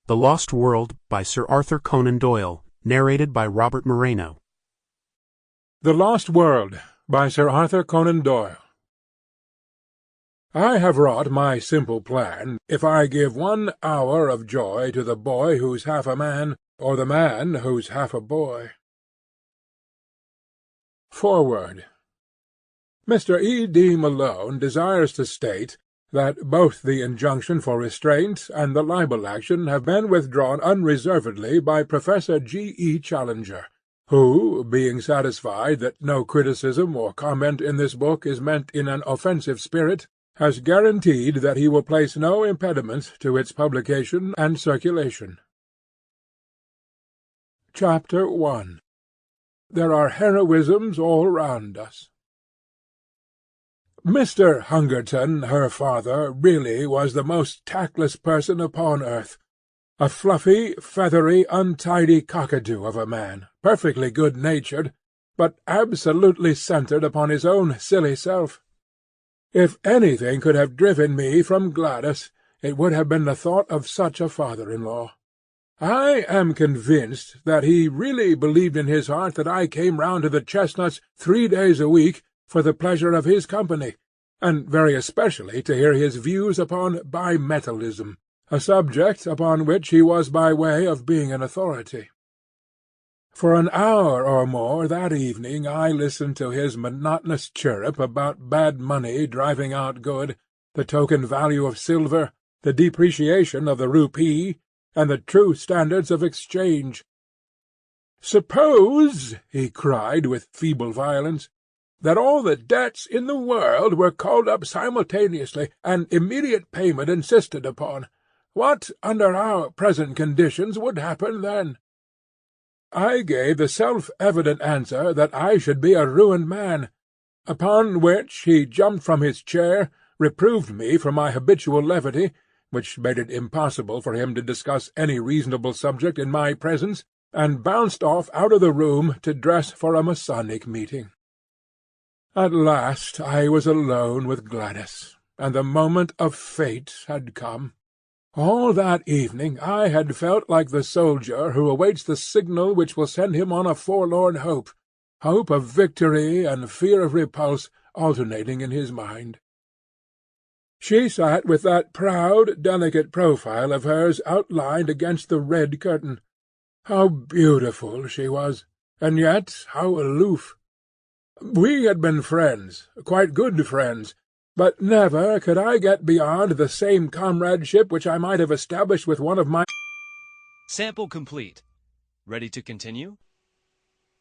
The Lost World by Sir Arthur Conan Doyle, narrated by Robert Moreno. The Lost World by Sir Arthur Conan Doyle. I have wrought my simple plan, if I give 1 hour of joy to the boy who's half a man, or the man who's half a boy. Foreword. Mr. E. D. Malone desires to state that both the injunction for restraint and the libel action have been withdrawn unreservedly by Professor G. E. Challenger, who, being satisfied that no criticism or comment in this book is meant in an offensive spirit, has guaranteed that he will place no impediment to its publication and circulation. Chapter 1. There are heroisms all round us. Mr. Hungerton, her father, really was the most tactless person upon earth. A fluffy, feathery, untidy cockatoo of a man, perfectly good-natured, but absolutely centred upon his own silly self. If anything could have driven me from Gladys, it would have been the thought of such a father-in-law. I am convinced that he really believed in his heart that I came round to the Chestnuts 3 days a week for the pleasure of his company, and very especially to hear his views upon bimetallism, a subject upon which he was by way of being an authority. For an hour or more that evening I listened to his monotonous chirrup about bad money driving out good, the token value of silver, the depreciation of the rupee, and the true standards of exchange. "Suppose," he cried with feeble violence, "that all the debts in the world were called up simultaneously, and immediate payment insisted upon. What, under our present conditions, would happen then?" I gave the self-evident answer that I should be a ruined man, upon which he jumped from his chair, reproved me for my habitual levity, which made it impossible for him to discuss any reasonable subject in my presence, and bounced off out of the room to dress for a Masonic meeting. At last I was alone with Gladys, and the moment of fate had come. All that evening I had felt like the soldier who awaits the signal which will send him on a forlorn hope of victory and fear of repulse alternating in his mind. She sat with that proud, delicate profile of hers outlined against the red curtain. How beautiful she was, and yet how aloof! We had been friends, quite good friends, but never could I get beyond the same comradeship which I might have established with one of my— Sample complete. Ready to continue?